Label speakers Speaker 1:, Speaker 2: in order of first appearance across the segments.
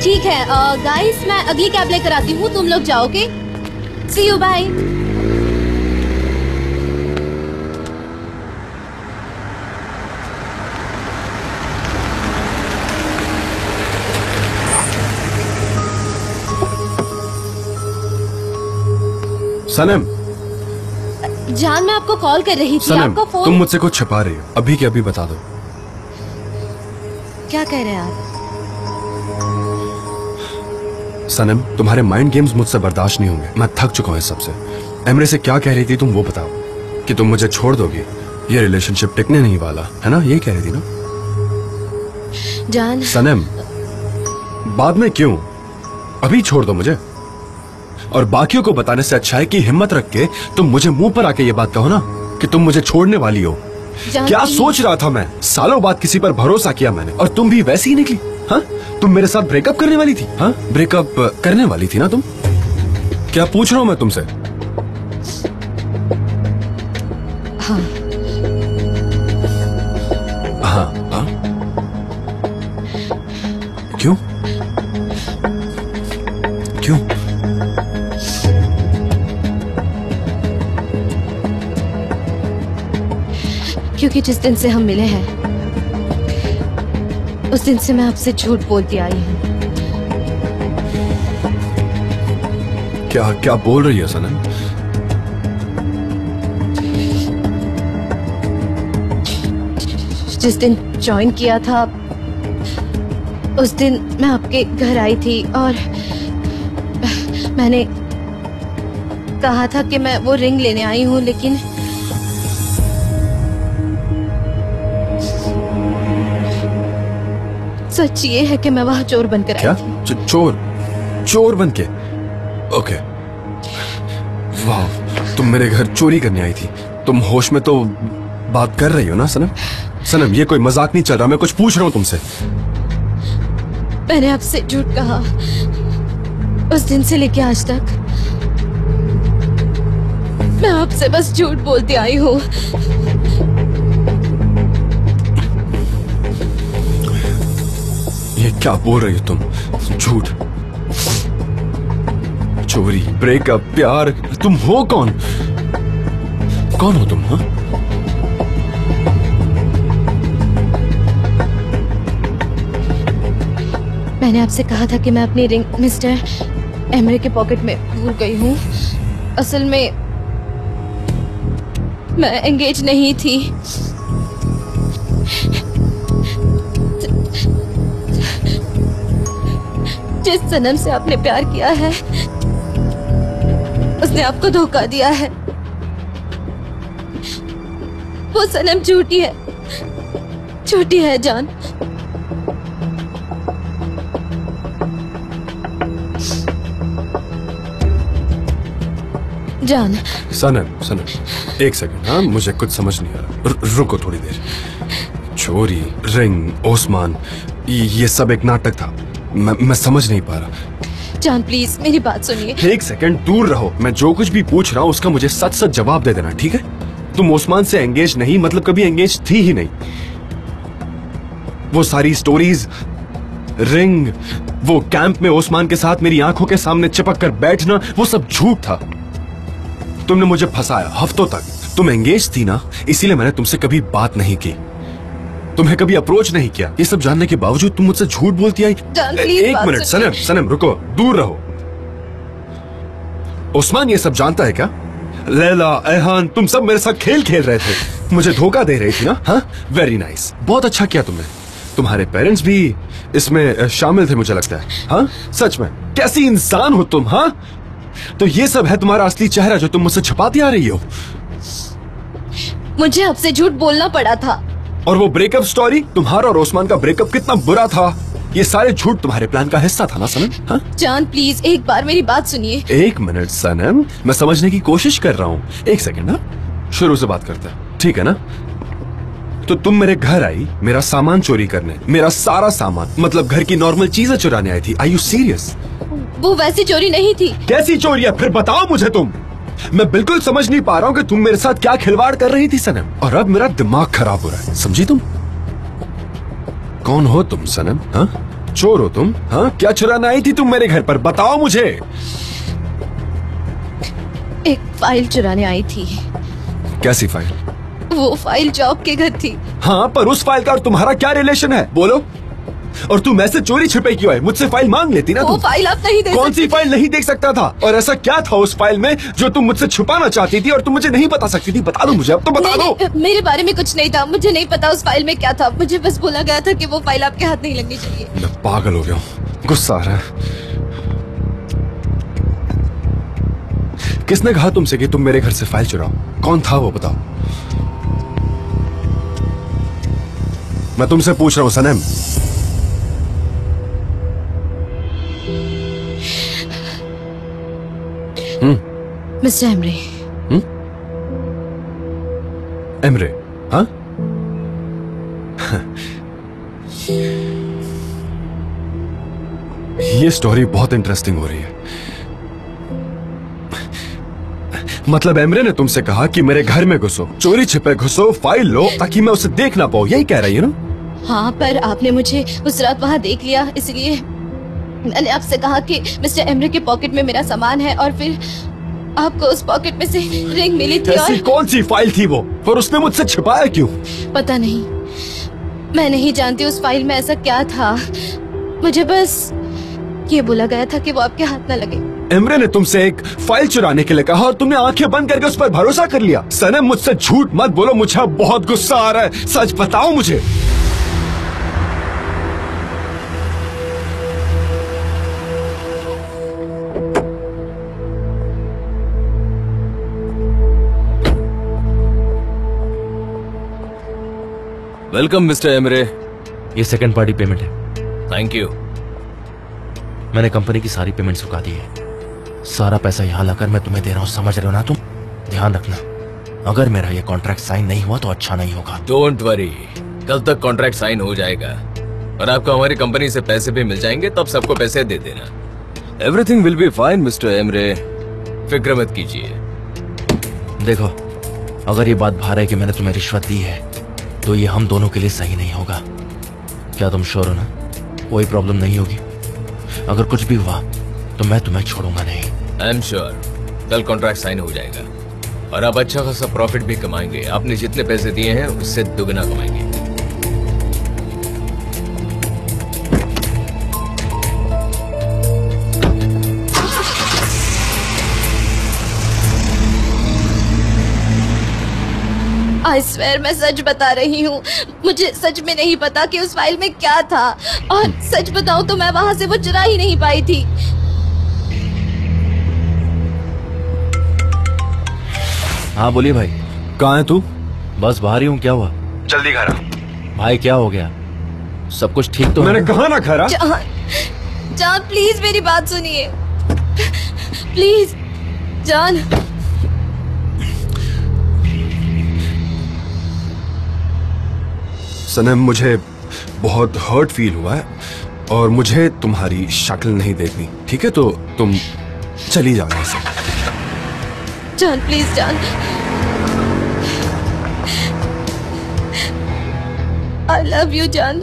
Speaker 1: ठीक है गाइस, मैं अगली कैब लेकर आती हूँ, तुम लोग जाओगे। सी यू, बाय।
Speaker 2: सनम,
Speaker 1: जान मैं आपको कॉल कर रही थी।
Speaker 2: सनम,
Speaker 1: आपका फोन।
Speaker 2: तुम मुझसे कुछ छिपा रही हो, अभी के अभी बता दो।
Speaker 1: क्या कह रहे हैं आप?
Speaker 2: सनम, तुम्हारे माइंड गेम्स मुझसे बर्दाश्त नहीं होंगे। मैं थक चुका हूँ इस सबसे। एमरे से क्या कह रही थी तुम, वो बताओ। कि तुम मुझे छोड़ दोगी, ये रिलेशनशिप टिकने नहीं वाला है ना, ये कह रही थी ना।
Speaker 1: जान।
Speaker 2: सनम, बाद में क्यों, अभी छोड़ दो मुझे। और बाकियों को बताने से अच्छा है कि हिम्मत रख के तुम मुझे मुंह पर आके ये बात कहो ना कि तुम मुझे छोड़ने वाली हो। क्या सोच रहा था मैं, सालों बाद किसी पर भरोसा किया मैंने, और तुम भी वैसी ही निकली। हाँ, तुम मेरे साथ ब्रेकअप करने वाली थी। हाँ, ब्रेकअप करने वाली थी ना तुम। क्या पूछ रहा हूं मैं तुमसे?
Speaker 1: हाँ।
Speaker 2: हाँ, हाँ। क्यों क्यों?
Speaker 1: क्योंकि जिस दिन से हम मिले हैं उस दिन से मैं आपसे झूठ बोलती आई हूँ।
Speaker 2: क्या क्या बोल रही है सनम?
Speaker 1: जिस दिन ज्वाइन किया था उस दिन मैं आपके घर आई थी और मैंने कहा था कि मैं वो रिंग लेने आई हूँ, लेकिन सच ये है कि मैं वहाँ चोर बनकर आई थी।
Speaker 2: चोर बन के? ओके, वाह, तुम मेरे घर चोरी करने आई थी। तुम होश में तो बात कर रही हो ना सनम? सनम, ये कोई मजाक नहीं चल रहा, मैं कुछ पूछ रहा हूँ तुमसे।
Speaker 1: मैंने आपसे झूठ कहा उस दिन से लेके आज तक। मैं आपसे बस झूठ बोलती आई हूँ।
Speaker 2: ये क्या बोल रही हो तुम? झूठ, चोरी, ब्रेकअप, प्यार, तुम हो कौन? कौन हो तुम? हाँ,
Speaker 1: मैंने आपसे कहा था कि मैं अपनी रिंग मिस्टर एमरे के पॉकेट में भूल गई हूँ। असल में मैं एंगेज नहीं थी। जिस सनम से आपने प्यार किया है उसने आपको धोखा दिया है। वो सनम झूठी है, झूठी है जान। जान।
Speaker 2: सनम, एक सेकंड। हाँ, मुझे कुछ समझ नहीं आ रहा, रुको थोड़ी देर। चोरी, रिंग, ओस्मान, ये सब एक नाटक था। मैं समझ नहीं पा रहा।
Speaker 1: जान प्लीज मेरी बात सुनिए।
Speaker 2: एक सेकंड दूर रहो, मैं जो कुछ भी पूछ रहा हूँ उसका मुझे सच सच जवाब दे देना, ठीक है? तुम ओस्मान से एंगेज नहीं, मतलब कभी एंगेज थी ही नहीं। वो सारी स्टोरीज, रिंग, वो कैंप में ओस्मान के साथ मेरी आंखों के सामने चिपक कर बैठना, वो सब झूठ था। तुमने मुझे फंसाया हफ्तों तक। तुम एंगेज थी ना, इसीलिए मैंने तुमसे कभी बात नहीं की, तुम्हें कभी अप्रोच नहीं किया। ये सब जानने के बावजूद तुम मुझसे झूठ बोलती आई। एक मिनट सनम, रुको, दूर रहो। ओस्मान ये सब जानता है क्या? लैला, एहान, तुम सब मेरे साथ खेल खेल रहे थे, मुझे धोखा दे रही थी ना। हाँ, वेरी नाइस, बहुत अच्छा किया तुमने। तुम्हारे पेरेंट्स भी इसमें शामिल थे मुझे लगता है। हाँ, सच में कैसी इंसान हो तुम। हाँ, तो ये सब है तुम्हारा असली चेहरा जो तुम मुझसे छुपाती आ रही हो।
Speaker 1: मुझे आपसे झूठ बोलना पड़ा था।
Speaker 2: और वो ब्रेकअप स्टोरी, तुम्हारा और ओस्मान का ब्रेकअप कितना बुरा था, ये सारे झूठ तुम्हारे प्लान का हिस्सा था ना सनम? हाँ?
Speaker 1: जान प्लीज एक बार मेरी बात सुनिए।
Speaker 2: एक मिनट सनम, मैं समझने की कोशिश कर रहा हूँ। एक सेकंड ना, शुरू से बात करते हैं, ठीक है ना? तो तुम मेरे घर आई मेरा सामान चोरी करने, मेरा सारा सामान, मतलब घर की नॉर्मल चीजें चुराने आई थी। Are you serious?
Speaker 1: वो वैसी चोरी नहीं थी।
Speaker 2: कैसी चोरी है? फिर बताओ मुझे तुम। मैं बिल्कुल समझ नहीं पा रहा हूँ कि तुम मेरे साथ क्या खिलवाड़ कर रही थी सनम, और अब मेरा दिमाग खराब हो रहा है, समझी तुम? कौन हो तुम सनम? हाँ, चोर हो तुम? हाँ, क्या चुराना आई थी तुम मेरे घर पर? बताओ मुझे।
Speaker 1: एक फाइल चुराने आई थी।
Speaker 2: कैसी फाइल?
Speaker 1: वो फाइल जॉब के घर थी।
Speaker 2: हाँ, पर उस फाइल का और तुम्हारा क्या रिलेशन है? बोलो। और तुम ऐसे चोरी छिपे क्यों है? मुझसे फाइल मांग लेती ना
Speaker 1: वो
Speaker 2: तुम।
Speaker 1: फाइल आप नहीं देख
Speaker 2: कौन सी फाइल नहीं देख सकता था? और ऐसा क्या था उस फाइल में जो तुम मुझसे छुपाना चाहती थी और तुम मुझे नहीं बता सकती थी? बता दो मुझे, अब तो बता दो।
Speaker 1: मेरे बारे में कुछ नहीं था, मुझे नहीं पता उस फाइल में क्या था। मुझे बस बोला गया था कि वो फाइल आपके हाथ नहीं लगनी चाहिए।
Speaker 2: मैं पागल हो गया हूँ, गुस्सा आ रहा है। किसने कहा तुमसे कि तुम मेरे घर से फाइल चुराओ? कौन था वो, बताओ। मैं तुमसे पूछ रहा हूँ सनम।
Speaker 1: Mister Emre.
Speaker 2: एमरे? हाँ? ये स्टोरी बहुत इंटरेस्टिंग हो रही है। मतलब एमरे ने तुमसे कहा कि मेरे घर में घुसो, चोरी छिपे घुसो, फाइल लो ताकि मैं उसे देख ना पाऊं, यही कह रही है ना?
Speaker 1: हाँ, पर आपने मुझे उस रात वहाँ देख लिया, इसलिए मैंने आपसे कहा कि मिस्टर एमरे के पॉकेट में मेरा सामान है, और फिर आपको उस पॉकेट में से रिंग मिली थी।
Speaker 2: ऐसी कौन सी फाइल थी वो, और उसने मुझसे छिपाया क्यों?
Speaker 1: पता नहीं, मैं नहीं जानती उस फाइल में ऐसा क्या था। मुझे बस ये बोला गया था कि वो आपके हाथ न लगे।
Speaker 2: एमरे ने तुमसे एक फाइल चुराने के लिए कहा और तुमने आंखें बंद करके उस पर भरोसा कर लिया। सनम, मुझसे झूठ मत बोलो, मुझे बहुत गुस्सा आ रहा है। सच बताओ मुझे।
Speaker 3: Welcome mister Emre.
Speaker 4: ये सेकंड पार्टी पेमेंट है।
Speaker 3: Thank you.
Speaker 4: मैंने कंपनी की सारी पेमेंट चुका दी है। सारा पैसा यहाँ लाकर मैं तुम्हें दे रहा हूँ, समझ रहे हो ना तुम? ध्यान रखना, अगर मेरा ये कॉन्ट्रैक्ट साइन नहीं हुआ तो अच्छा नहीं होगा।
Speaker 3: डोंट वरी, कल तक कॉन्ट्रैक्ट साइन हो जाएगा और आपको हमारी कंपनी से पैसे भी मिल जाएंगे, तब सबको पैसे दे देना। Everything will be fine mister Emre, फिक्र मत कीजिए।
Speaker 4: देखो, अगर ये बात बाहर है कि मैंने तुम्हें रिश्वत दी है तो ये हम दोनों के लिए सही नहीं होगा। क्या तुम श्योर हो ना? कोई प्रॉब्लम नहीं होगी? अगर कुछ भी हुआ तो मैं तुम्हें छोड़ूंगा नहीं।
Speaker 3: आई एम श्योर, कल कॉन्ट्रैक्ट साइन हो जाएगा और आप अच्छा खासा प्रॉफिट भी कमाएंगे। आपने जितने पैसे दिए हैं उससे दुगना कमाएंगे।
Speaker 1: आई स्वेयर, मैं सच बता रही हूँ। मुझे सच में नहीं पता कि उस फाइल में क्या था, और सच बताऊँ तो मैं वहाँ से वो चुरा ही नहीं पाई थी।
Speaker 4: हाँ बोलिए भाई।
Speaker 2: कहाँ है तू?
Speaker 4: बस बाहर ही हूँ। क्या हुआ?
Speaker 2: जल्दी घर आ।
Speaker 4: भाई क्या हो गया? सब कुछ ठीक तो है?
Speaker 2: मैंने कहा ना घर आ।
Speaker 1: जान प्लीज मेरी बात सुनिए, प्लीज जान।
Speaker 2: सनम, मुझे बहुत हर्ट फील हुआ है और मुझे तुम्हारी शक्ल नहीं देखनी, ठीक है? तो तुम चली जाओ यहाँ से।
Speaker 1: जान प्लीज जान, आई लव यू जान।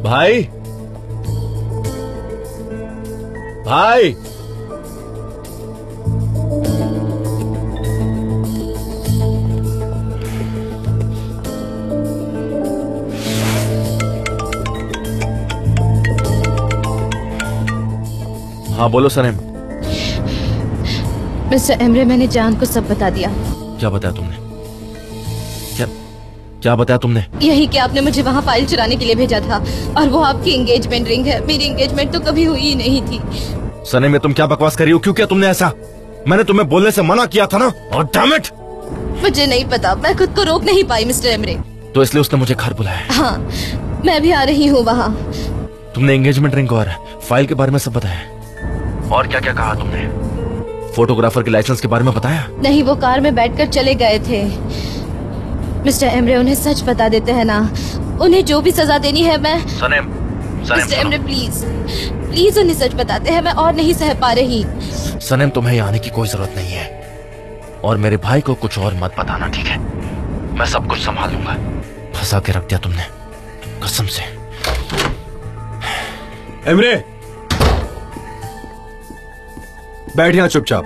Speaker 4: भाई, भाई, हाँ बोलो सनम।
Speaker 1: मिस्टर एमरे, मैंने जान को सब बता दिया।
Speaker 4: क्या बताया तुमने? क्या बताया तुमने?
Speaker 1: यही कि आपने मुझे वहाँ फाइल चुराने के लिए भेजा था, और वो आपकी एंगेजमेंट रिंग है। मेरी एंगेजमेंट तो कभी हुई ही नहीं थी।
Speaker 4: सनम, में तुम क्या बकवास कर रही हो? क्यों किया तुमने ऐसा? मैंने तुम्हें बोलने से मना किया था ना। और डैम इट,
Speaker 1: मुझे नहीं पता, मैं खुद को रोक नहीं पाई मिस्टर एमरे।
Speaker 4: तो इसलिए उसने मुझे घर बुलाया।
Speaker 1: हाँ, मैं भी आ रही हूँ वहाँ।
Speaker 4: तुमने एंगेजमेंट रिंग और फाइल के बारे में सब बताया? और क्या क्या कहा तुमने? फोटोग्राफर के लाइसेंस के बारे में बताया?
Speaker 1: नहीं, वो कार में बैठकर चले गए थे। मिस्टर एमरे, उन्हें सच बता देते हैं ना, उन्हें जो भी सजा देनी है मैं।
Speaker 4: सनम,
Speaker 1: मिस्टर एमरे प्लीज प्लीज उन्हें सच बताते हैं, मैं और नहीं सह पा रही।
Speaker 4: सनम, तुम्हें यहाँ आने की कोई जरूरत नहीं है, और मेरे भाई को कुछ और मत बताना, ठीक है? मैं सब कुछ संभाल लूंगा। फंसा के रख दिया तुमने, कसम से।
Speaker 2: एमरे, बैठ यहां चुपचाप,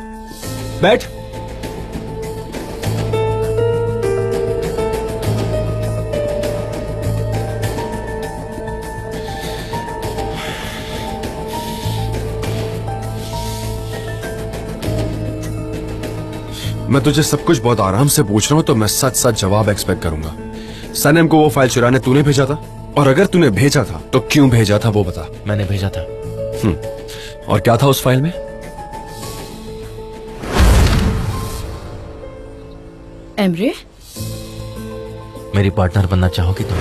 Speaker 2: बैठ। मैं तुझे सब कुछ बहुत आराम से पूछ रहा हूं, तो मैं सच सच जवाब एक्सपेक्ट करूंगा। सनम को वो फाइल चुराने तूने भेजा था? और अगर तूने भेजा था तो क्यों भेजा था वो बता।
Speaker 4: मैंने भेजा था।
Speaker 2: और क्या था उस फाइल में?
Speaker 5: एमरे,
Speaker 4: मेरी पार्टनर बनना चाहोगी तुम?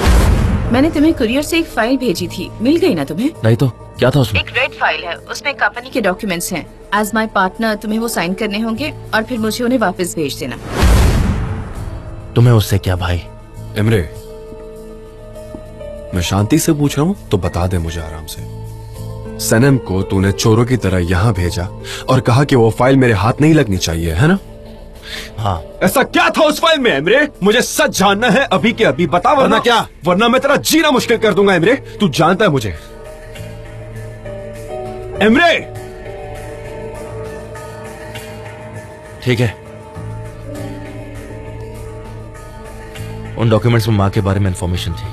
Speaker 5: मैंने तुम्हें कुरियर से एक फाइल भेजी थी, मिल गई ना तुम्हें?
Speaker 4: नहीं तो क्या था उसमें?
Speaker 5: एक रेड फाइल है, उसमें कंपनी के डॉक्यूमेंट्स हैं। एज माय पार्टनर तुम्हें वो साइन करने होंगे और फिर मुझे उन्हें वापस भेज देना।
Speaker 4: तुम्हें उससे क्या भाई?
Speaker 2: एमरे, मैं शांति से पूछ रहा हूं तो बता दे मुझे आराम से। सनम को तूने चोरों की तरह यहां भेजा और कहा कि वो फाइल मेरे हाथ नहीं लगनी चाहिए, है ना?
Speaker 4: हाँ।
Speaker 2: ऐसा क्या था उस फाइल में एमरे? मुझे सच जानना है, अभी के अभी बता, वरना क्या? वरना मैं तेरा जीना मुश्किल कर दूंगा एमरे। तू जानता है मुझे। एमरे,
Speaker 4: ठीक है। उन डॉक्यूमेंट्स में माँ के बारे में इंफॉर्मेशन थी,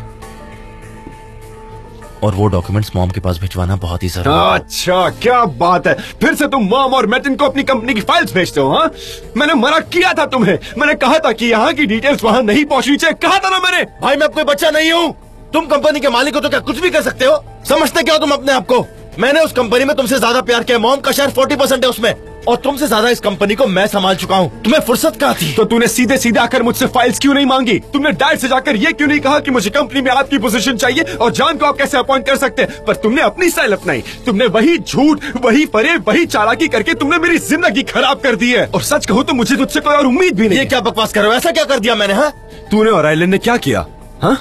Speaker 4: और वो डॉक्यूमेंट्स मॉम के पास भिजवाना बहुत ही जरूरी है।
Speaker 2: अच्छा, क्या बात है, फिर से तुम मॉम और मैटिन को अपनी कंपनी की फाइल्स भेजते हो? हाँ, मैंने मना किया था तुम्हें। मैंने कहा था कि यहाँ की डिटेल्स वहाँ नहीं पहुँचनी चाहिए, कहा था ना मैंने।
Speaker 4: भाई, मैं कोई बच्चा नहीं हूँ। तुम कंपनी के मालिक हो तो क्या कुछ भी कर सकते हो? समझते क्या हो तुम अपने आप को? मैंने उस कंपनी में तुमसे ज्यादा प्यार किया। मॉम का शेयर 40% है उसमें, और तुमसे ज्यादा इस कंपनी को मैं संभाल चुका हूँ। तुम्हें फुर्सत कहाँ थी?
Speaker 2: तो तूने सीधे सीधे आकर मुझसे फाइल्स क्यों नहीं मांगी? तुमने डायरेक्ट से जाकर ये क्यों नहीं कहा कि मुझे कंपनी में आपकी पोजीशन चाहिए और जान को आप कैसे अपॉइंट कर सकते हैं? पर तुमने अपनी स्टाइल अपनाई। तुमने वही झूठ, वही फरेब, वही चालाकी करके तुमने मेरी जिंदगी खराब कर दी है। और सच कहूँ तो मुझे तुझसे कोई और उम्मीद भी नहीं।
Speaker 4: ये क्या बकवास कर रहे हो? ऐसा क्या कर दिया मैंने? हाँ,
Speaker 2: तूने और आइलैंड ने क्या किया? हाँ,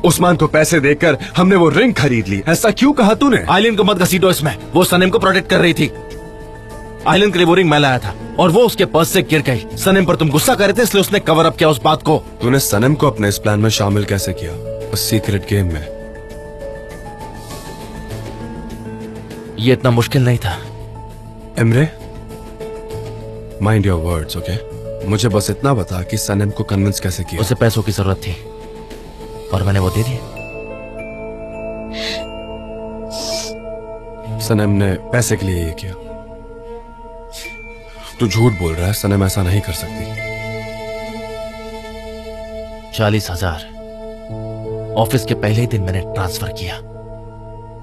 Speaker 2: उस्मान को पैसे देकर हमने वो रिंग खरीद ली। ऐसा क्यों कहा तूने?
Speaker 4: आइलैंड को मत घसीटो इसमें। वो सनम को प्रोटेक्ट कर रही थी। आइलैंड के लिए वो रिंग मैं लाया था, और वो उसके पर्स से गिर गई। सनम पर तुम गुस्सा कर रहे थे, इसलिए उसने कवर अप किया उस बात को।
Speaker 2: तूने सनम को अपने इस प्लान में शामिल कैसे किया, उस सीक्रेट गेम में?
Speaker 4: ये इतना मुश्किल नहीं था।
Speaker 2: Emre, mind your words, okay? मुझे बस इतना बता कि सनम को कन्विंस कैसे किया।
Speaker 4: उसे पैसों की जरूरत थी और मैंने वो दे दिए।
Speaker 2: सनम ने पैसे के लिए ये किया? तू झूठ बोल रहा है, सनम ऐसा नहीं कर सकती।
Speaker 4: 40,000 ऑफिस के पहले ही दिन मैंने ट्रांसफर किया।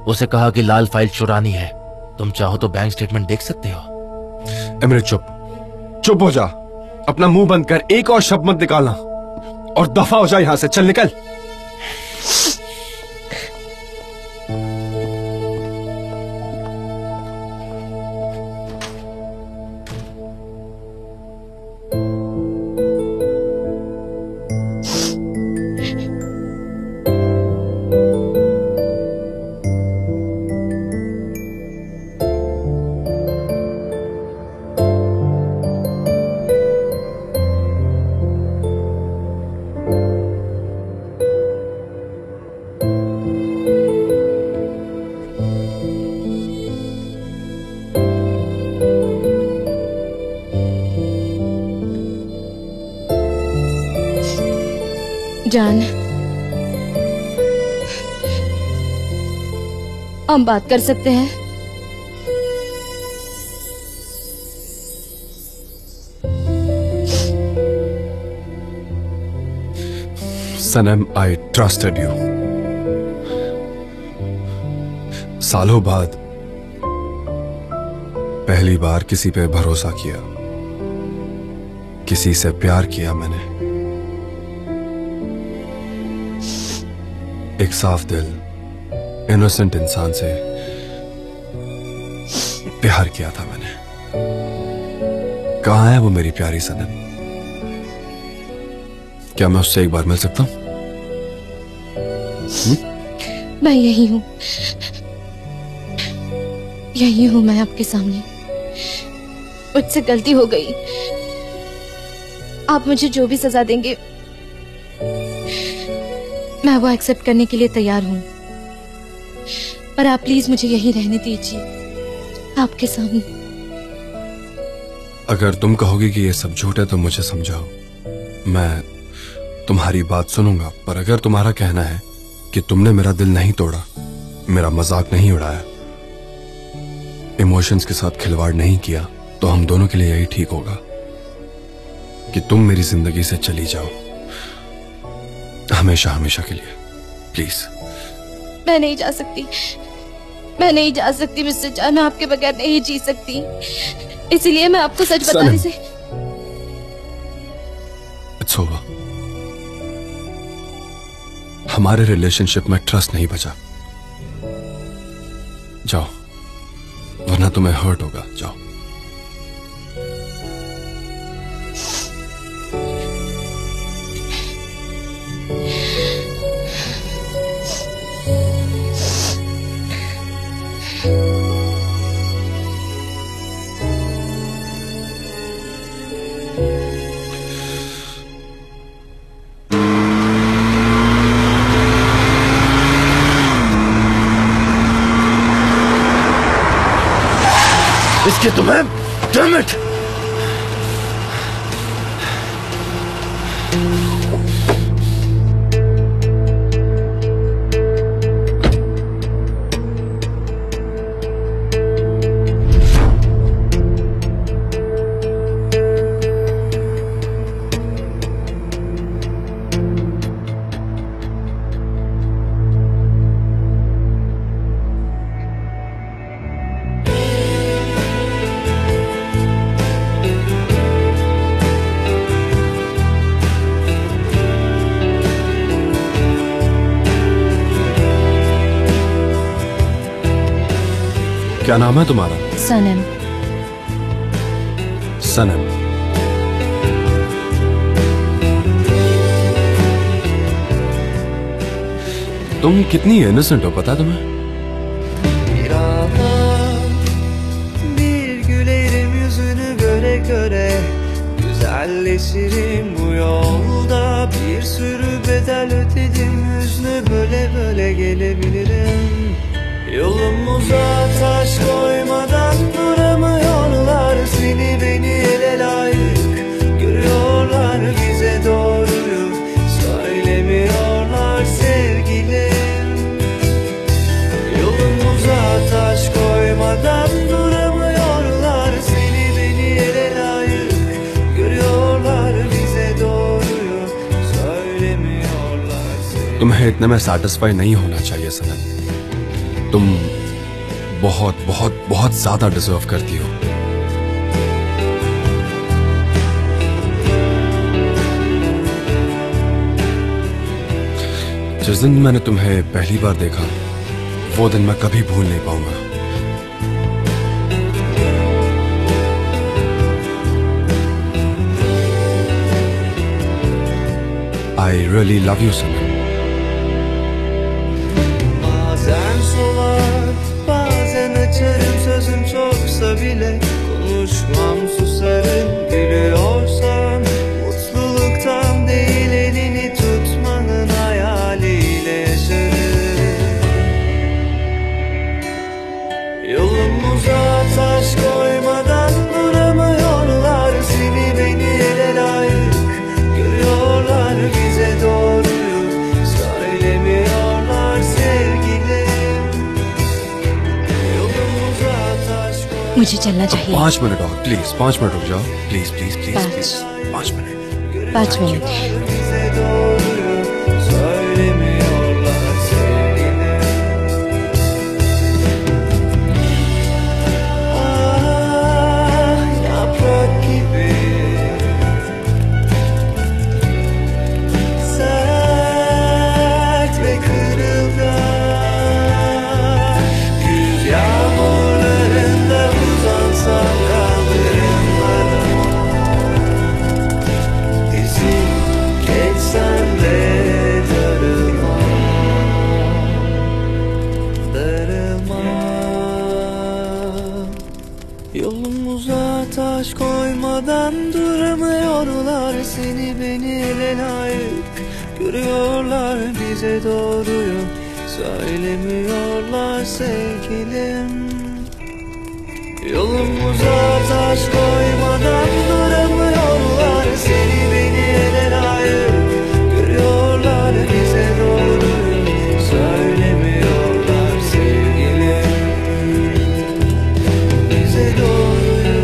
Speaker 4: उसे कहा कि लाल फाइल चुरानी है, तुम चाहो तो बैंक स्टेटमेंट देख सकते हो।
Speaker 2: एमरे, चुप हो जा। अपना मुंह बंद कर, एक और शब्द मत निकालना, और दफा हो जा यहां से। चल निकल।
Speaker 1: जान, हम बात कर सकते हैं?
Speaker 2: सनम, आई ट्रस्टेड यू। सालों बाद पहली बार किसी पे भरोसा किया। किसी से प्यार किया मैंने, एक साफ दिल इनोसेंट इंसान से प्यार किया था मैंने। कहां है वो मेरी प्यारी सनम? क्या मैं उससे एक बार मिल सकता हूं?
Speaker 1: मैं यही हूँ, यही हूँ मैं आपके सामने। मुझसे गलती हो गई, आप मुझे जो भी सजा देंगे मैं वो एक्सेप्ट करने के लिए तैयार हूँ, पर आप प्लीज मुझे यही रहने दीजिए आपके सामने।
Speaker 2: अगर तुम कहोगी कि ये सब झूठ है तो मुझे समझाओ, मैं तुम्हारी बात सुनूंगा। पर अगर तुम्हारा कहना है कि तुमने मेरा दिल नहीं तोड़ा, मेरा मजाक नहीं उड़ाया, इमोशंस के साथ खिलवाड़ नहीं किया, तो हम दोनों के लिए यही ठीक होगा कि तुम मेरी जिंदगी से चली जाओ, हमेशा हमेशा के लिए। प्लीज।
Speaker 1: मैं नहीं जा सकती, मैं नहीं जा सकती मिस्टर जान, मैं आपके बगैर नहीं जी सकती, इसीलिए मैं आपको सच बताने से।
Speaker 2: It's over. हमारे रिलेशनशिप में ट्रस्ट नहीं बचा। जाओ, वरना तुम्हें हर्ट होगा। जाओ। इसके तुम्हें डैम इट। क्या नाम है तुम्हारा?
Speaker 1: सनम।
Speaker 2: सनम। तुम कितनी इनोसेंट हो, पता तुम्हें?
Speaker 6: Bir ana, bir gülerim yüzünü göre göre, güzelleşirim bu yolda. Bir sürü bedel ödedim, hüznü böle böle gelebilirim. Yolumuza taş koymadan duramıyorlar, seni beni ele layık görüyorlar, bize doğruyu söylemiyorlar sevgilim. Yolumuza taş koymadan duramıyorlar, seni beni ele layık görüyorlar, bize doğruyu söylemiyorlar sevgilim.
Speaker 2: तुम्हें इतने में satisfy नहीं होना चाहिए सनम। तुम बहुत बहुत बहुत ज्यादा डिजर्व करती हो। जिस दिन मैंने तुम्हें पहली बार देखा, वो दिन मैं कभी भूल नहीं पाऊंगा। I really love you, Sanam.
Speaker 6: Bazen solar, bazen açarım, sözüm çoksa bile konuşmam, susarım. Gülüyorsan mutluluktan değil, elini tutmanın hayaliyle yaşarım. Yolumuza taş koymadan duramıyorlar, seni beni ele layık görüyorlar, bize doğruyu söylemiyorlar sevgilim. Yolumuza taş koy.
Speaker 1: मुझे चलना चाहिए।
Speaker 2: 5 minute और please, 5 minute रुक जाओ। Please please please
Speaker 1: पाँच।
Speaker 2: Please 5 minute.
Speaker 1: 5 minute.
Speaker 6: Bize doğruyu söylemiyorlar sevgilim. Ah, yaprak gibi layık görüyorlar bize doğruyu söylemiyorlar sevgilim. Yolumuza taş koymadan duramıyorlar, seni beni ele layık görüyorlar bize doğruyu söylemiyorlar sevgilim. Bize doğruyu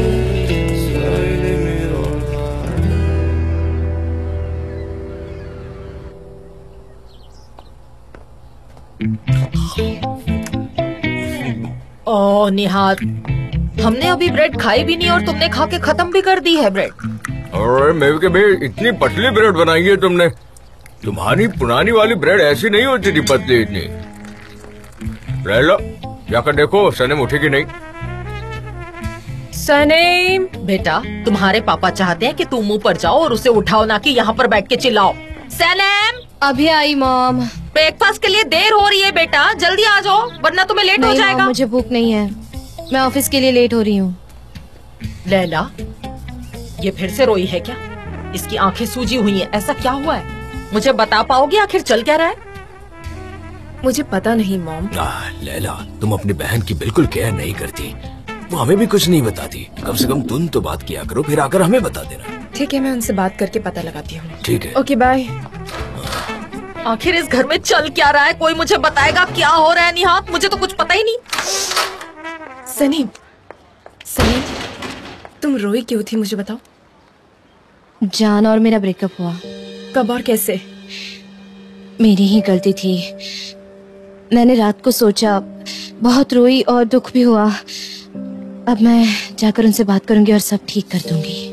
Speaker 6: söylemiyorlar.
Speaker 7: ओ निहार, हमने अभी bread खाई भी नहीं और तुमने खा के खत्म भी कर दी है ब्रेड।
Speaker 3: अरे मेरे के भाई, इतनी पतली ब्रेड बनाई है तुमने। तुम्हारी पुरानी वाली ब्रेड ऐसी नहीं होती थी पतली इतनी। ले लो, जाकर देखो सनम उठेगी नहीं।
Speaker 7: सनीम बेटा, तुम्हारे पापा चाहते हैं कि तुम मुंह पर जाओ और उसे उठाओ, ना कि यहाँ पर बैठ के चिल्लाओ। सनम,
Speaker 1: अभी आई मॉम।
Speaker 7: ब्रेकफास्ट के लिए देर हो रही है बेटा, जल्दी आ जाओ वरना तुम्हें लेट हो
Speaker 1: नहीं
Speaker 7: जाएगा।
Speaker 1: मॉम, मुझे भूख नहीं है, मैं ऑफिस के लिए लेट हो रही हूँ।
Speaker 7: लैला, ये फिर से रोई है क्या? इसकी आंखें सूजी हुई हैं, ऐसा क्या हुआ है? मुझे बता पाओगे आखिर चल क्या रहा है?
Speaker 5: मुझे पता नहीं मॉम।
Speaker 3: लैला, तुम अपनी बहन की बिल्कुल केयर नहीं करती। वो हमें भी कुछ नहीं बताती। कम से कम तुम तो बात किया करो, फिर आकर हमें बता देना।
Speaker 5: ठीक है, मैं उनसे बात करके पता लगाती हूँ।
Speaker 3: ठीक है।
Speaker 5: Okay bye.
Speaker 7: आखिर इस घर में चल क्या रहा है? कोई मुझे बताएगा क्या हो रहा है? निहात, मुझे तो कुछ पता ही नहीं।
Speaker 5: सनीम, सनीम, तुम रोई क्यों थी मुझे बताओ।
Speaker 1: जान और मेरा ब्रेकअप हुआ।
Speaker 5: कब और कैसे?
Speaker 1: मेरी ही गलती थी। मैंने रात को सोचा, बहुत रोई और दुख भी हुआ। अब मैं जाकर उनसे बात करूंगी और सब ठीक कर दूंगी।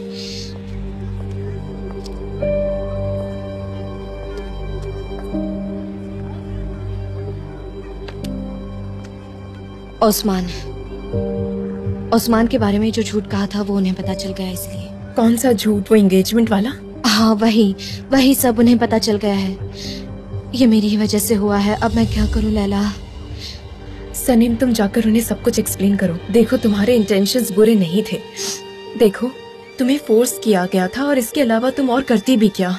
Speaker 1: ओस्मान के बारे में जो झूठ कहा था वो उन्हें पता चल गया, इसलिए।
Speaker 5: कौन सा झूठ? वो एंगेजमेंट वाला?
Speaker 1: हाँ, वही सब उन्हें पता चल गया है। ये मेरी ही वजह से हुआ है। अब मैं क्या करूं लैला?
Speaker 5: सनीम, तुम जाकर उन्हें सब कुछ एक्सप्लेन करो। देखो, तुम्हारे इंटेंशंस बुरे नहीं थे। देखो, तुम्हें फोर्स किया गया था और इसके अलावा तुम और करती भी क्या?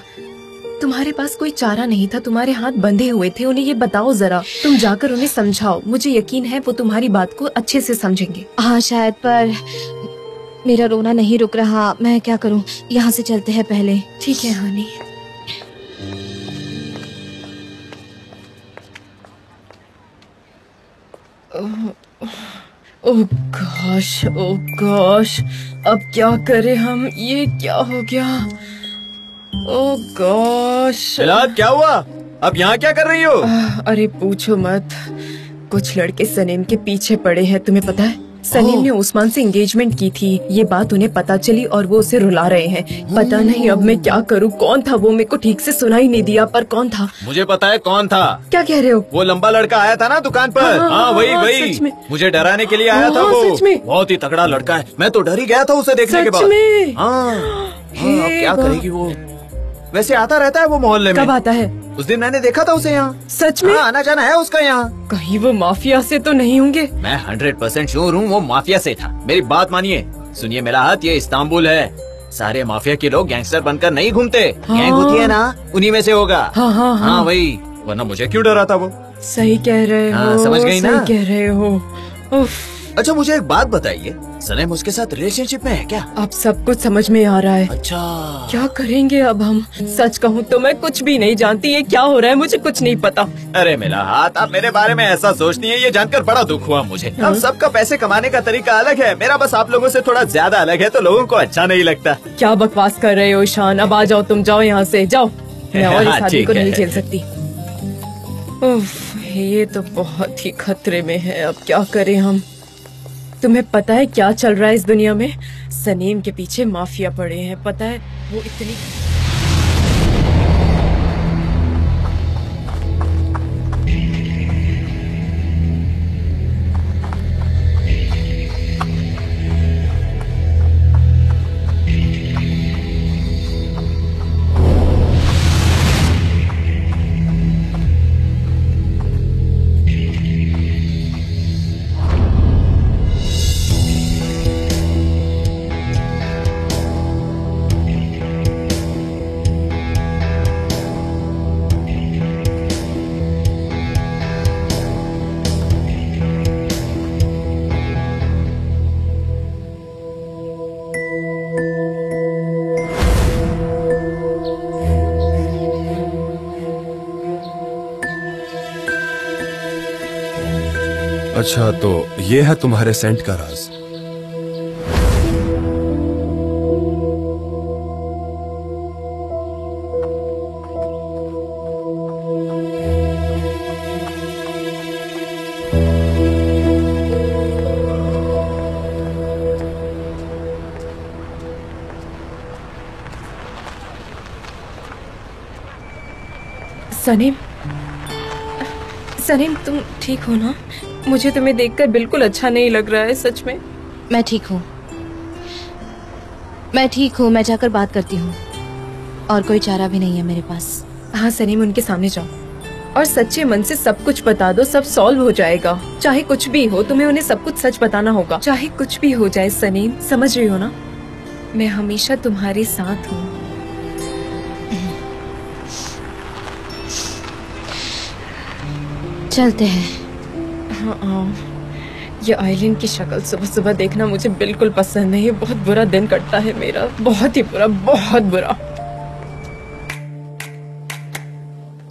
Speaker 5: तुम्हारे पास कोई चारा नहीं था, तुम्हारे हाथ बंधे हुए थे। उन्हें ये बताओ जरा, तुम जाकर उन्हें समझाओ। मुझे यकीन है वो तुम्हारी बात को अच्छे से समझेंगे।
Speaker 1: हाँ शायद, पर मेरा रोना नहीं रुक रहा। मैं क्या करूं? यहाँ से चलते हैं पहले।
Speaker 5: ठीक है हनी। ओह गॉश, अब क्या करें हम? ये क्या हो गया? ओह गॉश,
Speaker 4: क्या हुआ? अब यहाँ क्या कर रही हो?
Speaker 5: अरे पूछो मत। कुछ लड़के सनीम के पीछे पड़े हैं, तुम्हें पता है? सनीम ने उस्मान से एंगेजमेंट की थी। ये बात उन्हें पता चली और वो उसे रुला रहे हैं। पता नहीं अब मैं क्या करूँ। कौन था वो? मेरे को ठीक से सुनाई नहीं दिया, पर कौन था?
Speaker 4: मुझे पता है कौन था।
Speaker 5: क्या कह रहे हो?
Speaker 4: वो लंबा लड़का आया था ना दुकान पर। हाँ, वही
Speaker 5: सच में।
Speaker 4: मुझे डराने के लिए आया था वो।
Speaker 5: सच में?
Speaker 4: बहुत ही तगड़ा लड़का है। मैं तो डर ही गया था उसे देखने के बाद।
Speaker 5: सच में?
Speaker 4: हाँ, अब क्या करेगी वो? वैसे आता रहता है वो मोहल्ले में।
Speaker 5: कब आता है?
Speaker 4: उस दिन मैंने देखा था उसे यहाँ।
Speaker 5: सच में?
Speaker 4: हाँ, आना जाना है उसका यहाँ।
Speaker 5: कहीं वो माफिया से तो नहीं होंगे?
Speaker 4: मैं 100% श्योर हूँ वो माफिया से था। मेरी बात मानिए। सुनिए मेरा हाथ, ये इस्तांबुल है। सारे माफिया के लोग गैंगस्टर बनकर नहीं घूमते। गैंग होती है ना, उन्हीं में से होगा। हाँ वही, वरना मुझे क्यों डरा था वो?
Speaker 5: सही कह रहे हो।
Speaker 4: समझ गई ना?
Speaker 5: सही कह रहे हो। उफ।
Speaker 4: अच्छा मुझे एक बात बताइए, सनम उसके साथ रिलेशनशिप में है क्या?
Speaker 5: अब सब कुछ समझ में आ रहा है।
Speaker 4: अच्छा,
Speaker 5: क्या करेंगे अब हम? सच कहूँ तो मैं कुछ भी नहीं जानती। ये क्या हो रहा है मुझे कुछ नहीं पता।
Speaker 4: अरे मेरा हाथ, आप मेरे बारे में ऐसा सोचती हैं, ये जानकर बड़ा दुख हुआ मुझे। अब सबका पैसे कमाने का तरीका अलग है, मेरा बस आप लोगों से थोड़ा ज्यादा अलग है, तो लोगों को अच्छा नहीं लगता।
Speaker 5: क्या बकवास कर रहे हो ईशान? अब आ जाओ, तुम जाओ यहाँ से, जाओ। मैं और इस आदमी को नहीं झेल सकती। उफ, ये तो बहुत ही खतरे में है। अब क्या करें हम? तुम्हें पता है क्या चल रहा है इस दुनिया में? सनीम के पीछे माफिया पड़े हैं। पता है वो इतनी
Speaker 2: अच्छा, तो ये है तुम्हारे सेंट का राज।
Speaker 5: सनीम, सनीम तुम ठीक हो ना? मुझे तुम्हें देखकर बिल्कुल अच्छा नहीं लग रहा है, सच में।
Speaker 1: मैं ठीक हूँ, मैं ठीक हूँ। मैं जाकर बात करती हूँ, और कोई चारा भी नहीं है मेरे पास।
Speaker 5: हाँ सनीम, उनके सामने जाओ और सच्चे मन से सब कुछ बता दो, सब सॉल्व हो जाएगा। चाहे कुछ भी हो, तुम्हें उन्हें सब कुछ सच बताना होगा, चाहे कुछ भी हो जाए। सनीम, समझ रही हो ना? मैं हमेशा तुम्हारे साथ हूँ।
Speaker 1: चलते हैं।
Speaker 5: हाँ, ये आइलैंड की शक्ल सुबह सुबह देखना मुझे बिल्कुल पसंद नहीं। बहुत बुरा दिन कटता है मेरा, बहुत ही बुरा, बहुत बुरा।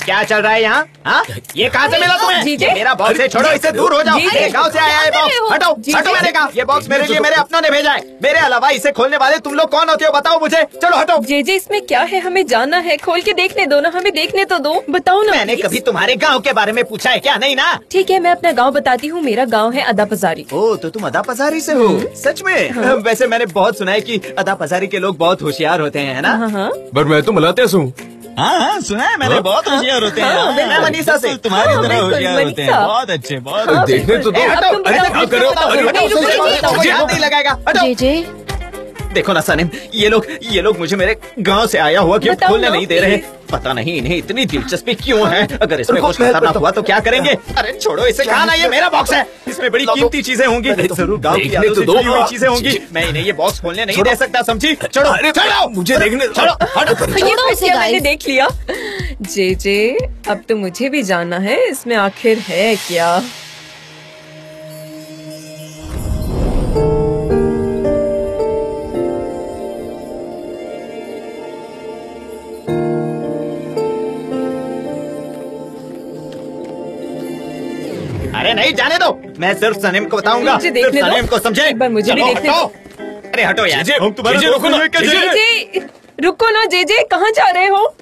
Speaker 8: क्या चल रहा है यहाँ? हाँ? ये कहाँ से मिला तुम्हें?
Speaker 5: जीजे?
Speaker 8: ये मेरा बॉक्स है, छोड़ो इसे, दूर हो जाओ।
Speaker 5: जीजे?
Speaker 8: ये गाँव से आया है बॉक्स, हटो हटो, मैंने कहा। ये बॉक्स मेरे लिए मेरे अपनों ने भेजा है। मेरे अलावा इसे खोलने वाले तुम लोग कौन होते हो, बताओ मुझे। चलो हटो।
Speaker 5: जे इसमें क्या है? हमें जानना है, खोल के देखने दो ना, हमें देखने तो दो। बताओ ना।
Speaker 8: मैंने कभी तुम्हारे गाँव के बारे में पूछा है क्या? नहीं ना?
Speaker 5: ठीक है, मैं अपना गाँव बताती हूँ। मेरा गाँव है अदापजारी।
Speaker 8: ओ, तो तुम अदापजारी से हो? सच में? वैसे मैंने बहुत सुना है कि अदापजारी के लोग बहुत होशियार होते हैं, है ना?
Speaker 5: हाँ,
Speaker 2: पर मैं तो मलाते हूँ।
Speaker 8: हाँ, सुना है मैंने, बहुत होशियार होते हैं। मैं मनीषा से तुम्हारी तरह होशियार होते हैं। बहुत अच्छे, बहुत
Speaker 2: देखने तो दो।
Speaker 8: हटो,
Speaker 5: अरे
Speaker 8: क्या करो? नहीं लगेगा, हटो।
Speaker 1: जे
Speaker 8: देखो ना सनीम, ये लोग मुझे मेरे गांव से आया हुआ गिफ्ट
Speaker 5: बताओ
Speaker 8: खोलने
Speaker 5: ना,
Speaker 8: नहीं दे रहे। पता नहीं इन्हें इतनी दिलचस्पी क्यों है। अगर इसमें कुछ खतरनाक हुआ तो क्या करेंगे? अरे छोड़ो इसे, कहा ना, ये मेरा बॉक्स है। इसमें बड़ी कीमती चीजें होंगी, जरूर गाँव की यादों से जुड़ी हुई चीजें होंगी। मैं इन्हें ये बॉक्स खोलने नहीं दे सकता, समझी? छोड़ो, छोड़ो मुझे देखने, छोड़ो,
Speaker 5: ये फिर क्या मैंने देख लिया? जे अब तो मुझे भी जानना है, इसमें आखिर है क्या?
Speaker 8: अरे नहीं, जाने दो। मैं सिर्फ सनीम को बताऊंगा,
Speaker 5: मुझे
Speaker 8: सिर्फ
Speaker 5: देखने दो।
Speaker 8: सनीम को, समझे?
Speaker 5: एक बार मुझे भी
Speaker 8: चलो,
Speaker 5: देखने
Speaker 8: हटो। अरे हटो यार, हम तुम्हारे
Speaker 2: जीजे, रुको ना।
Speaker 5: जे रुको ना, जे कहाँ जा रहे हो?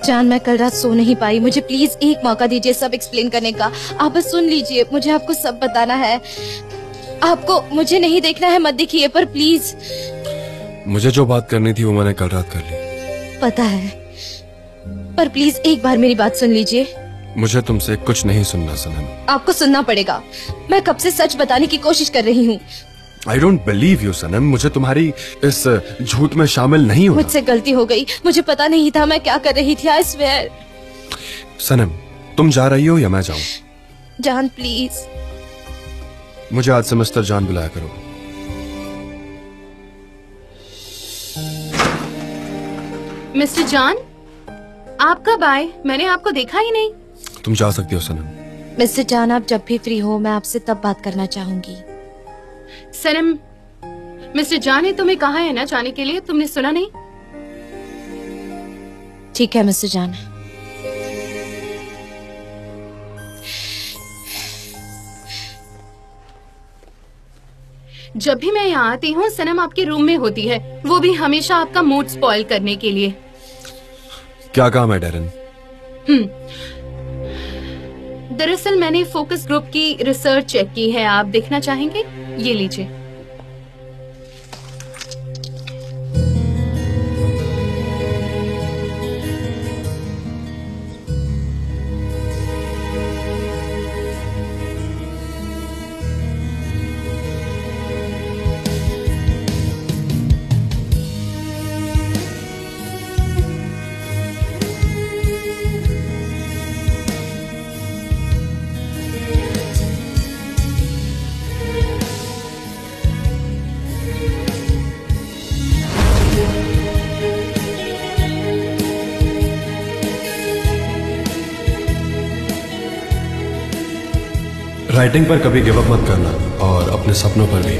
Speaker 1: जान, मैं कल रात सो नहीं पाई। मुझे प्लीज एक मौका दीजिए सब एक्सप्लेन करने का। आप बस सुन लीजिए, मुझे आपको सब बताना है। आपको मुझे नहीं देखना है, मत देखिए, पर प्लीज।
Speaker 2: मुझे जो बात करनी थी वो मैंने कल रात कर ली।
Speaker 1: पता है, पर प्लीज एक बार मेरी बात सुन लीजिए।
Speaker 2: मुझे तुमसे कुछ नहीं सुनना सनम।
Speaker 1: आपको सुनना पड़ेगा। मैं कब से सच बताने की कोशिश कर रही हूँ।
Speaker 2: I don't believe you सनम। मुझे तुम्हारी इस झूठ में शामिल नहीं होना।
Speaker 1: मुझसे गलती हो गई, मुझे पता नहीं था मैं क्या कर रही थी। I swear।
Speaker 2: सनम, तुम जा रही हो या मैं जाऊं?
Speaker 1: जान प्लीज।
Speaker 2: मुझे आज से मिस्टर जान बुलाया करो।
Speaker 9: मिस्टर जॉन, आप कब आए? मैंने आपको देखा ही नहीं।
Speaker 2: तुम जा सकती हो सनम।
Speaker 1: मिस्टर जान, आप जब भी फ्री हो, मैं आपसे तब बात करना चाहूंगी।
Speaker 9: सनम, मिस्टर जॉन ने तुम्हें कहा है ना जाने के लिए, तुमने सुना नहीं?
Speaker 1: ठीक है मिस्टर जान।
Speaker 9: जब भी मैं यहाँ आती हूँ, सनम आपके रूम में होती है, वो भी हमेशा आपका मूड स्पॉइल करने के लिए।
Speaker 2: क्या काम है डेरन?
Speaker 9: दरअसल मैंने फोकस ग्रुप की रिसर्च चेक की है, आप देखना चाहेंगे? ये लीजिए।
Speaker 2: राइटिंग पर कभी गिव अप मत करना और अपने सपनों पर भी।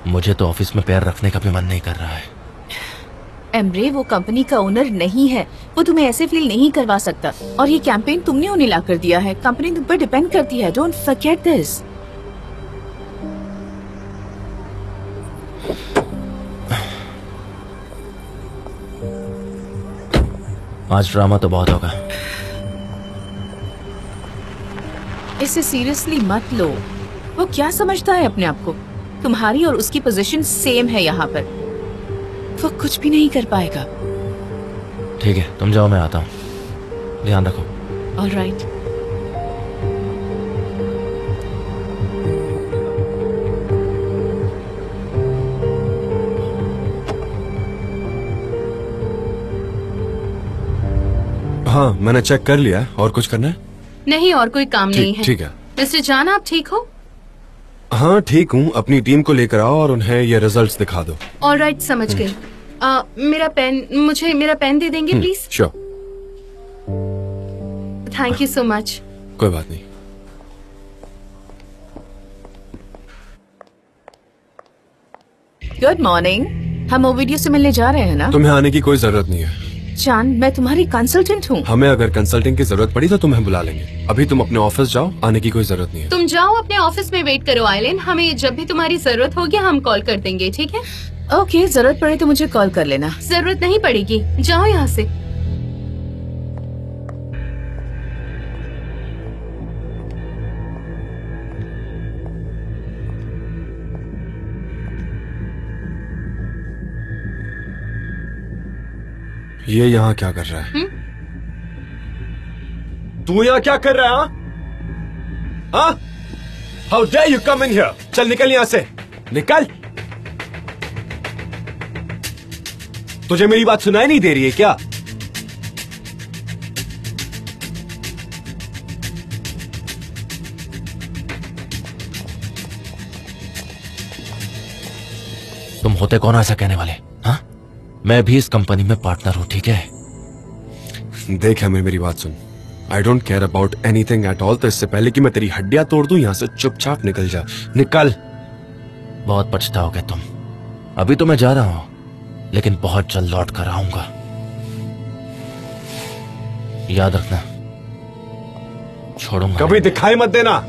Speaker 4: मुझे तो ऑफिस में पैर रखने का भी मन नहीं कर रहा है।
Speaker 9: एमरे वो कंपनी का ओनर नहीं है, वो तुम्हें ऐसे फील नहीं करवा सकता। और ये कैंपेन तुमने उन्हें ला कर दिया है, कंपनी तुम पर डिपेंड करती है। Don't forget this.
Speaker 4: आज ड्रामा तो बहुत होगा।
Speaker 9: इसे सीरियसली मत लो। वो क्या समझता है अपने आप को? तुम्हारी और उसकी पोजीशन सेम है यहाँ पर। वो कुछ भी नहीं कर पाएगा।
Speaker 4: ठीक है, तुम जाओ, मैं आता हूँ। ध्यान रखो।
Speaker 9: ऑलराइट।
Speaker 2: हाँ, मैंने चेक कर लिया। और कुछ करना है?
Speaker 9: नहीं, और कोई काम नहीं है।
Speaker 2: ठीक है।
Speaker 9: मिस्टर जान, आप ठीक हो?
Speaker 2: हाँ ठीक हूँ। अपनी टीम को लेकर आओ और उन्हें ये रिजल्ट्स दिखा दो।
Speaker 9: ऑलराइट, समझ गई। मुझे मेरा पेन दे देंगे please?
Speaker 2: Sure.
Speaker 9: Thank you so much.
Speaker 2: कोई बात नहीं।
Speaker 9: Good morning. हम ओविडियो से मिलने जा रहे हैं ना?
Speaker 2: तुम्हें आने की कोई जरूरत नहीं है।
Speaker 9: जान, मैं तुम्हारी कंसल्टेंट हूँ।
Speaker 2: हमें अगर कंसल्टिंग की जरूरत पड़ी तो तुम्हें बुला लेंगे। अभी तुम अपने ऑफिस जाओ, आने की कोई जरूरत नहीं है।
Speaker 9: तुम जाओ अपने ऑफिस में वेट करो आइलैंड। हमें जब भी तुम्हारी जरूरत होगी हम कॉल कर देंगे, ठीक है? ओके, जरूरत पड़े तो मुझे कॉल कर लेना। जरूरत नहीं पड़ेगी, जाओ यहाँ से।
Speaker 2: ये यहाँ क्या कर रहा है? तू यहाँ क्या कर रहा है? हाँ? How dare you come in here? चल निकल यहाँ से, निकल। तुझे मेरी बात सुनाई नहीं दे रही है क्या?
Speaker 4: तुम होते कौन ऐसा कहने वाले? हाँ, मैं भी इस कंपनी में पार्टनर हूँ, ठीक है?
Speaker 2: देख हमें, मेरी बात सुन। I don't care about anything at all. तो इससे पहले कि मैं तेरी हड्डियां तोड़ दूं, यहाँ से चुपचाप निकल जा, निकल।
Speaker 4: बहुत पछताओगे तुम। अभी तो मैं जा रहा हूँ, लेकिन बहुत जल्द लौट कर आऊंगा। याद रखना, छोड़ूंगा
Speaker 2: कभी दिखाई मत देना।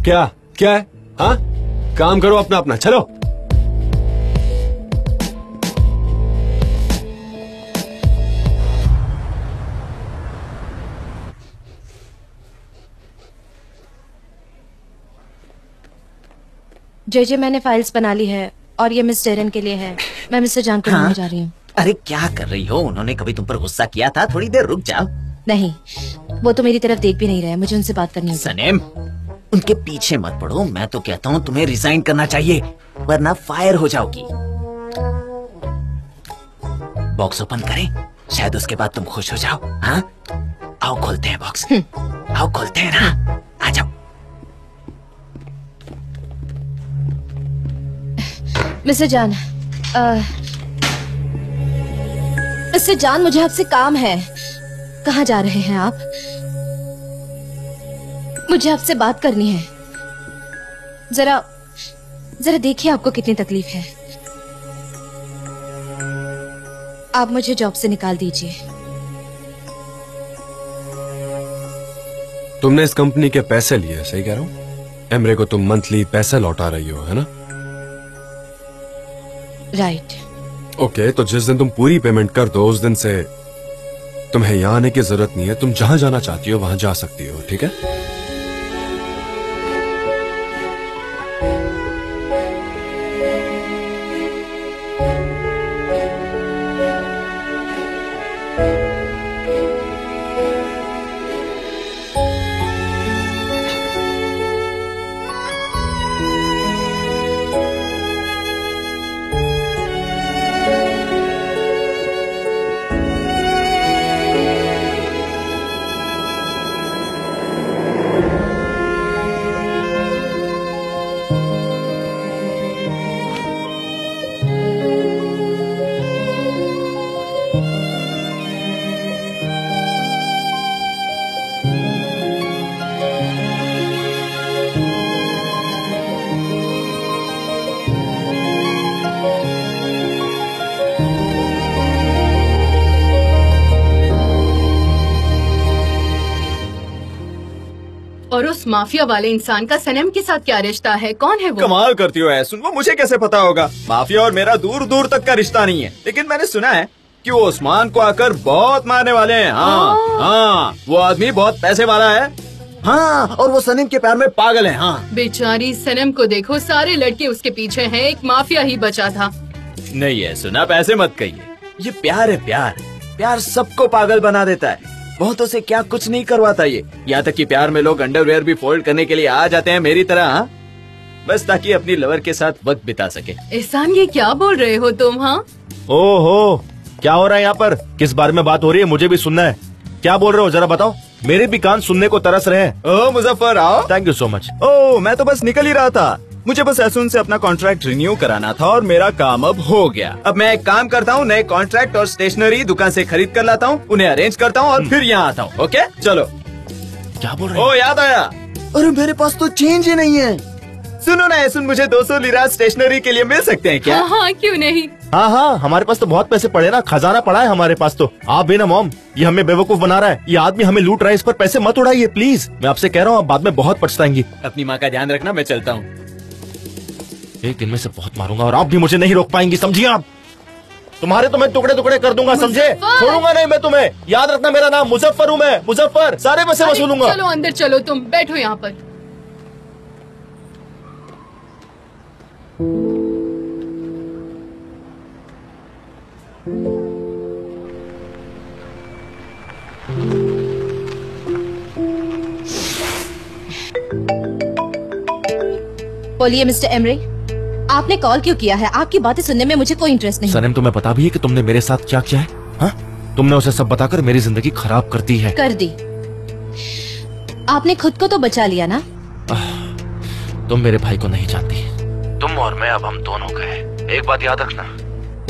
Speaker 2: क्या क्या है? हाँ, काम करो अपना अपना, चलो।
Speaker 1: जे मैंने फाइल्स बना ली है और ये मिस डेरन के लिए है। मैं मिस्टर जान को मिलने जा रही हूँ।
Speaker 8: अरे क्या कर रही हो? उन्होंने कभी तुम पर गुस्सा किया था? थोड़ी देर रुक जाओ।
Speaker 1: नहीं, वो तो मेरी तरफ देख भी नहीं रहे। मुझे उनसे बात करनी होगी।
Speaker 8: सनेम, उनके पीछे मत पड़ो। मैं तो कहता हूँ तुम्हें रिजाइन करना चाहिए, वरना फायर हो जाओगी। बॉक्स ओपन करें, शायद उसके बाद तुम खुश हो जाओ। हाँ, आओ खोलते हैं बॉक्स। आओ खोलते हैं ना, आ जाओ।
Speaker 1: मिस्टर जान, मिस्टर जान, मुझे आपसे काम है। कहाँ जा रहे हैं आप? मुझे आपसे बात करनी है। जरा जरा देखिए आपको कितनी तकलीफ है। आप मुझे जॉब से निकाल दीजिए।
Speaker 2: तुमने इस कंपनी के पैसे लिए, सही कह रहा हूँ? एमरे को तुम मंथली पैसे लौटा रही हो, है ना?
Speaker 1: राइट।
Speaker 2: ओके, तो जिस दिन तुम पूरी पेमेंट कर दो, उस दिन से तुम्हें यहाँ आने की जरूरत नहीं है। तुम जहां जाना चाहती हो वहां जा सकती हो, ठीक है?
Speaker 5: उस माफिया वाले इंसान का सनम के साथ क्या रिश्ता है? कौन है वो?
Speaker 8: कमाल करती हो ऐसुन, वो मुझे कैसे पता होगा? माफिया और मेरा दूर दूर तक का रिश्ता नहीं है, लेकिन मैंने सुना है कि वो उस्मान को आकर बहुत मारने वाले हैं। हाँ, वो आदमी बहुत पैसे वाला है। हाँ, और वो सनीम के प्यार में पागल है। हाँ,
Speaker 5: बेचारी सनम को देखो, सारे लड़के उसके पीछे हैं, एक माफिया ही बचा था।
Speaker 8: नहीं है सुना, ऐसे मत कहिए। ये प्यार है, प्यार। प्यार सबको पागल बना देता है। बहुतों से क्या कुछ नहीं करवाता ये। यहाँ तक कि प्यार में लोग अंडरवेयर भी फोल्ड करने के लिए आ जाते हैं मेरी तरह। हाँ, बस ताकि अपनी लवर के साथ वक्त बिता सके।
Speaker 5: एहसान, ये क्या बोल रहे हो तुम? हाँ,
Speaker 4: ओहो, क्या हो रहा है यहाँ पर? किस बारे में बात हो रही है? मुझे भी सुनना है। क्या बोल रहे हो, जरा बताओ। मेरे भी कान सुनने को तरस रहे हैं।
Speaker 8: ओह मुजफ्फर, आओ।
Speaker 4: Thank you so much.
Speaker 8: ओह, मैं तो बस निकल ही रहा था। मुझे बस ऐसून से अपना कॉन्ट्रैक्ट रिन्यू कराना था और मेरा काम अब हो गया। अब मैं एक काम करता हूँ, नए कॉन्ट्रैक्ट और स्टेशनरी दुकान से खरीद कर लाता हूँ, उन्हें अरेंज करता हूँ और फिर यहाँ आता हूँ। ओके, चलो।
Speaker 4: क्या बोल रहे हो?
Speaker 8: ओह, याद आया। अरे मेरे पास तो चेंज ही नहीं है। सुनो ना ऐसून, मुझे 200 लिरा स्टेशनरी के लिए मिल सकते हैं क्या?
Speaker 5: हाँ, क्यों नहीं।
Speaker 4: हाँ, हमारे पास तो बहुत पैसे पड़े ना, खजाना पड़ा है हमारे पास तो। आप भी ना मॉम, ये हमें बेवकूफ बना रहा है। ये आदमी हमें लूट रहा है, इस पर पैसे मत उड़ाइए प्लीज। मैं आपसे कह रहा हूँ, आप बाद में बहुत पछताएंगी।
Speaker 8: अपनी माँ का ध्यान रखना, मैं चलता हूँ।
Speaker 4: एक दिन में से बहुत मारूंगा और आप भी मुझे नहीं रोक पाएंगी, समझिए आप। तुम्हारे तो मैं टुकड़े टुकड़े कर दूंगा, समझे? छोड़ूंगा नहीं मैं तुम्हें। याद रखना, मेरा नाम मुजफ्फर हूँ मैं, मुजफ्फर। सारे पैसे वसूलूंगा।
Speaker 5: चलो अंदर चलो, तुम बैठो यहाँ पर।
Speaker 1: बोलिए मिस्टर एमरे, आपने कॉल क्यों किया है? आपकी बातें सुनने में मुझे कोई इंटरेस्ट नहीं।
Speaker 4: सनम, तुम्हें पता भी है कि तुमने मेरे साथ क्या किया है? हाँ? तुमने उसे सब बताकर मेरी जिंदगी खराब कर दी है।
Speaker 1: कर दी। आपने खुद को तो बचा लिया ना।
Speaker 4: तुम मेरे भाई को नहीं जानती। तुम और मैं अब हम दोनों का है। एक बात याद रखना,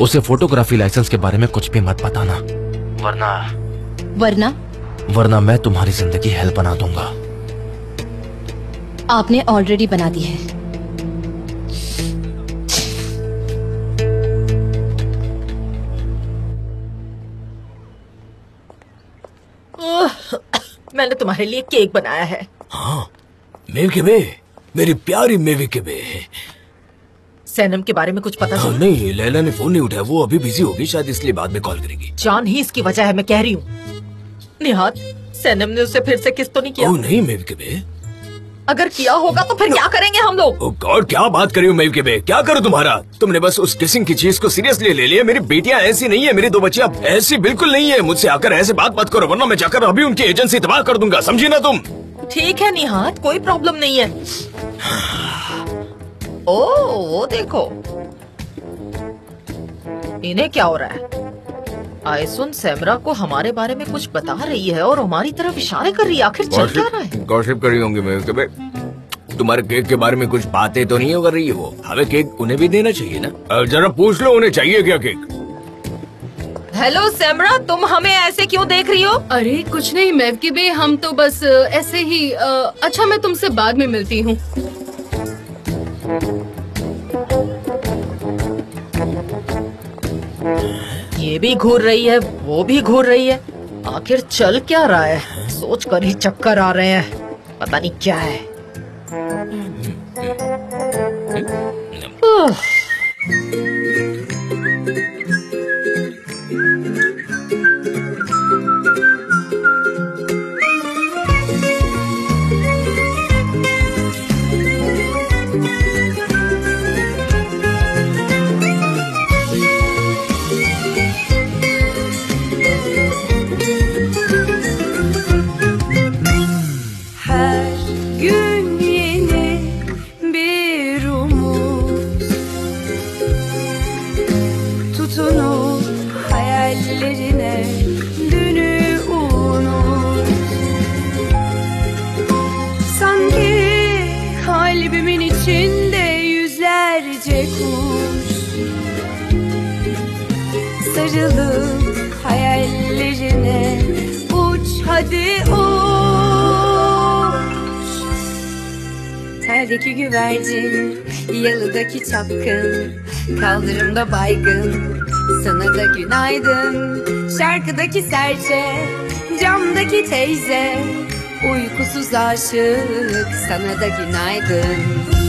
Speaker 4: उसे फोटोग्राफी लाइसेंस के बारे में कुछ भी मत बताना, वरना मैं तुम्हारी जिंदगी हेल बना दूंगा।
Speaker 1: आपने ऑलरेडी बना दी है।
Speaker 7: मैंने तुम्हारे लिए केक बनाया है।
Speaker 3: हाँ, मेवे के बे, मेरी प्यारी मेवे के बे।
Speaker 7: सैनम के बारे में कुछ पता चला?
Speaker 3: नहीं, लैला ने फोन नहीं उठाया, वो अभी बिजी होगी शायद, इसलिए बाद में कॉल करेगी।
Speaker 7: जान ही इसकी वजह है, मैं कह रही हूँ। निहाद, सैनम ने उससे फिर से किस तो नहीं किया?
Speaker 3: ओह नहीं मेवे के बे।
Speaker 7: अगर किया होगा तो फिर क्या करेंगे हम लोग?
Speaker 3: ओह गॉड, क्या बात कर रही हो मेवे के बे? क्या करो तुम्हारा? तुमने बस उस किसिंग की चीज को सीरियसली ले लिया। मेरी बेटियां ऐसी नहीं है, मेरी 2 बच्चियां ऐसी बिल्कुल नहीं है। मुझसे आकर ऐसे बात मत करो, वरना मैं जाकर अभी उनकी एजेंसी तबाह कर दूंगा, समझी ना तुम?
Speaker 7: ठीक है निहाद, कोई प्रॉब्लम नहीं है। ओह, वो देखो, इन्हें क्या हो रहा है? आयसुन सैमरा को हमारे बारे में कुछ बता रही है और हमारी तरफ इशारे कर रही है। आखिर चल क्या रहा है?
Speaker 3: गॉसिप कर रही होंगी मेरे के बे। तुम्हारे केक के बारे में कुछ बातें तो नहीं कर रही है वो? हमें केक उन्हें भी देना चाहिए ना। जरा पूछ लो उन्हें चाहिए क्या केक।
Speaker 7: हेलो सैमरा, तुम हमें ऐसे क्यों देख रही हो?
Speaker 5: अरे कुछ नहीं मैव के बे, हम तो बस ऐसे ही। अच्छा, मैं तुमसे बाद में मिलती हूँ।
Speaker 7: ये भी घूर रही है, वो भी घूर रही है। आखिर चल क्या रहा है? सोच कर ही चक्कर आ रहे हैं, पता नहीं क्या है।
Speaker 10: Her gün yeni bir umut, tutunup hayallerine dünü unut. Sanki kalbimin içinde yüzlerce kuş, sarılıp hayallerine uç hadi uç. Terdeki güvercin, yalıdaki çapkın, kaldırımda baygın, sana da günaydın. Şarkıdaki serçe, camdaki teyze, Uykusuz aşık sana da günaydın.